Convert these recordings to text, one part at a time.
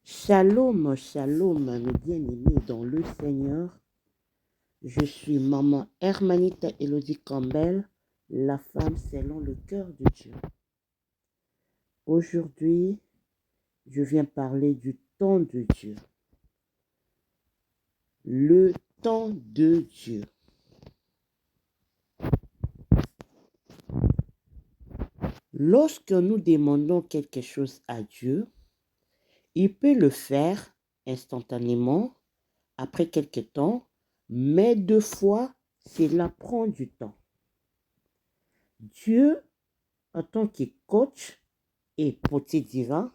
Shalom, shalom, mes bien-aimés dans le Seigneur. Je suis maman Hermanita Elodie Campbell, la femme selon le cœur de Dieu. Aujourd'hui, je viens parler du temps de Dieu. Le temps de Dieu. Lorsque nous demandons quelque chose à Dieu, il peut le faire instantanément, après quelque temps, mais deux fois, cela prend du temps. Dieu, en tant que coach et potier divin,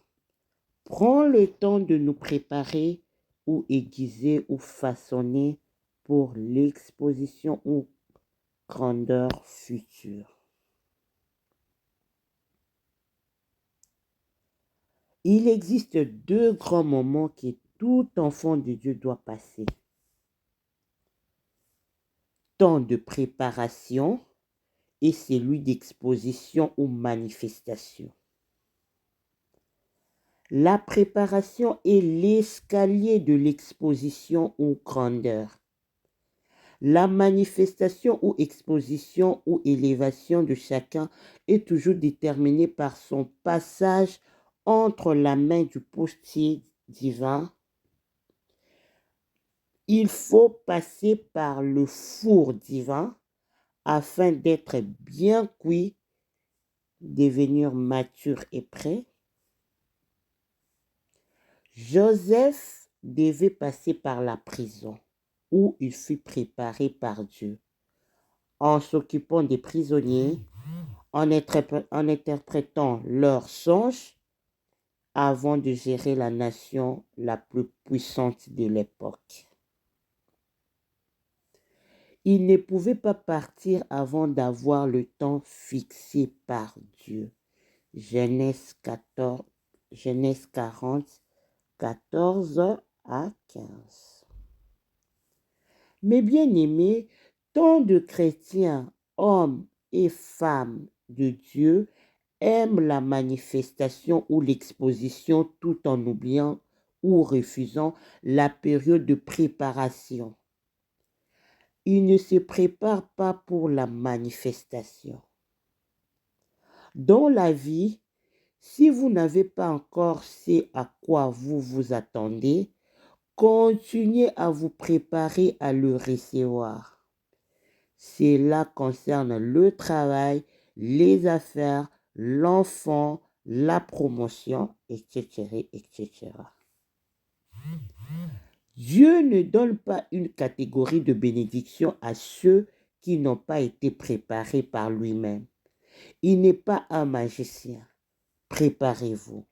prend le temps de nous préparer ou aiguiser ou façonner pour l'exposition ou grandeur future. Il existe deux grands moments que tout enfant de Dieu doit passer. Temps de préparation et celui d'exposition ou manifestation. La préparation est l'escalier de l'exposition ou grandeur. La manifestation ou exposition ou élévation de chacun est toujours déterminée par son passage entre la main du potier divin. Il faut passer par le four divin afin d'être bien cuit, devenir mature et prêt. Joseph devait passer par la prison où il fut préparé par Dieu en s'occupant des prisonniers, en interprétant leurs songes avant de gérer la nation la plus puissante de l'époque. Il ne pouvait pas partir avant d'avoir le temps fixé par Dieu. Genèse 40, 14 à 15. Mes bien-aimés, tant de chrétiens, hommes et femmes de Dieu, aiment la manifestation ou l'exposition tout en oubliant ou refusant la période de préparation. Ils ne se préparent pas pour la manifestation. Dans la vie, si vous n'avez pas encore ce à quoi vous vous attendez, continuez à vous préparer à le recevoir. Cela concerne le travail, les affaires, l'enfant, la promotion, etc., etc. Dieu ne donne pas une catégorie de bénédiction à ceux qui n'ont pas été préparés par lui-même. Il n'est pas un magicien. Préparez-vous.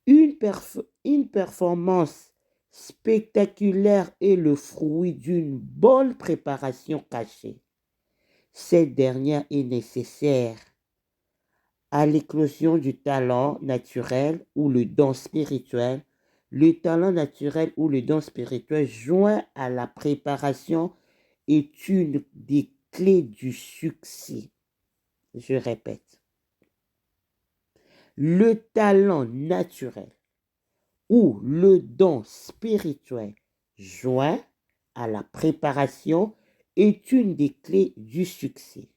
Une performance spectaculaire est le fruit d'une bonne préparation cachée. Cette dernière est nécessaire à l'éclosion du talent naturel ou le don spirituel. Le talent naturel ou le don spirituel joint à la préparation est une des clés du succès. Je répète. Le talent naturel ou le don spirituel joint à la préparation est une des clés du succès.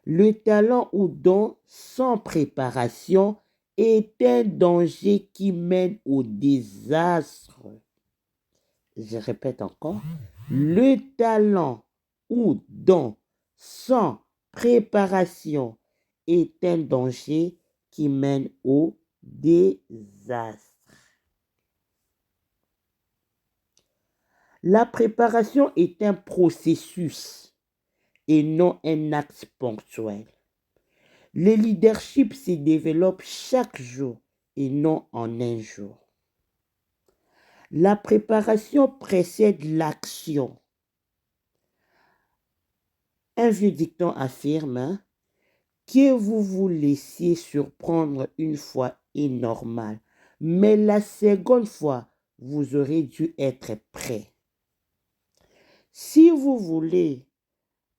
Le talent ou don sans préparation est un danger qui mène au désastre. Je répète encore. Le talent ou don sans préparation est un danger qui mène au désastre. La préparation est un processus et non un acte ponctuel. Le leadership se développe chaque jour et non en un jour. La préparation précède l'action. Un vieux dicton affirme que vous vous laissiez surprendre une fois est normal, mais la seconde fois, vous aurez dû être prêt. Si vous voulez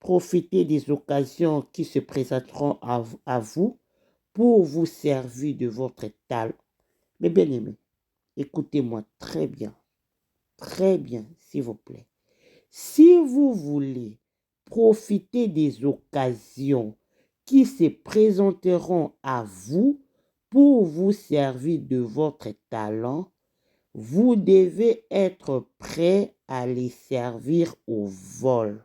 profiter des occasions qui se présenteront à vous pour vous servir de votre Mes bien-aimés, écoutez-moi très bien, s'il vous plaît. Si vous voulez profiter des occasions qui se présenteront à vous pour vous servir de votre talent, vous devez être prêt à les servir au vol.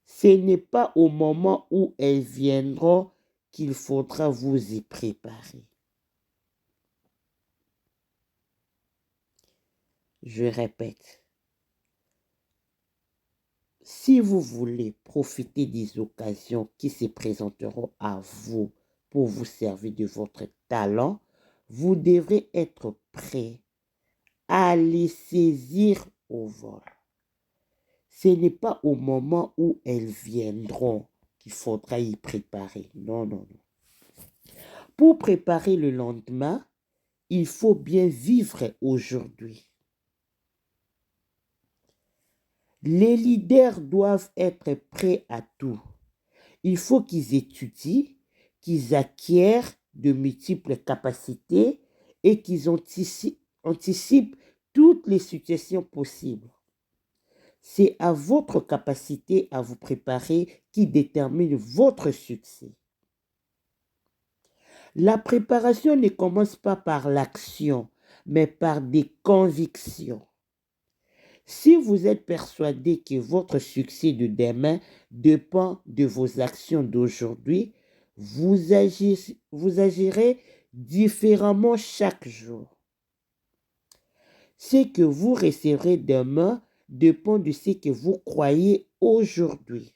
Ce n'est pas au moment où elles viendront qu'il faudra vous y préparer. Je répète, si vous voulez profiter des occasions qui se présenteront à vous pour vous servir de votre talent, vous devrez être prêt à les saisir au vol. Ce n'est pas au moment où elles viendront qu'il faudra y préparer. Non, non, non. Pour préparer le lendemain, il faut bien vivre aujourd'hui. Les leaders doivent être prêts à tout. Il faut qu'ils étudient, qu'ils acquièrent de multiples capacités et qu'ils anticipent toutes les situations possibles. C'est à votre capacité à vous préparer qui détermine votre succès. La préparation ne commence pas par l'action, mais par des convictions. Si vous êtes persuadé que votre succès de demain dépend de vos actions d'aujourd'hui, vous agirez différemment chaque jour. Ce que vous recevrez demain dépend de ce que vous croyez aujourd'hui.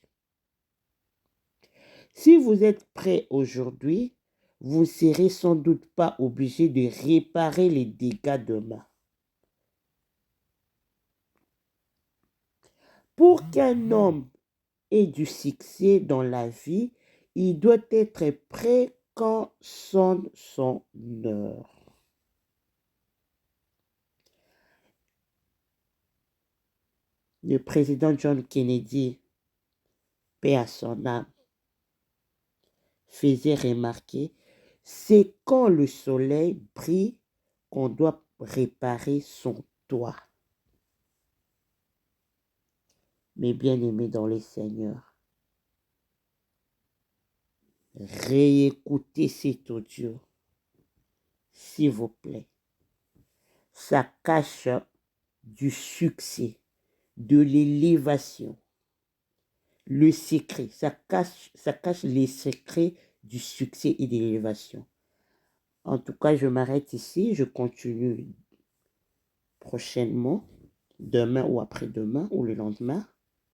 Si vous êtes prêt aujourd'hui, vous ne serez sans doute pas obligé de réparer les dégâts demain. Pour qu'un homme ait du succès dans la vie, il doit être prêt quand sonne son heure. Le président John Kennedy, paix à son âme, faisait remarquer, c'est quand le soleil brille qu'on doit réparer son toit. Mes bien-aimés dans le Seigneur, réécoutez cet audio, s'il vous plaît. Ça cache du succès, de l'élévation. Le secret, ça cache les secrets du succès et de l'élévation. En tout cas, je m'arrête ici, je continue prochainement, demain ou après-demain ou le lendemain.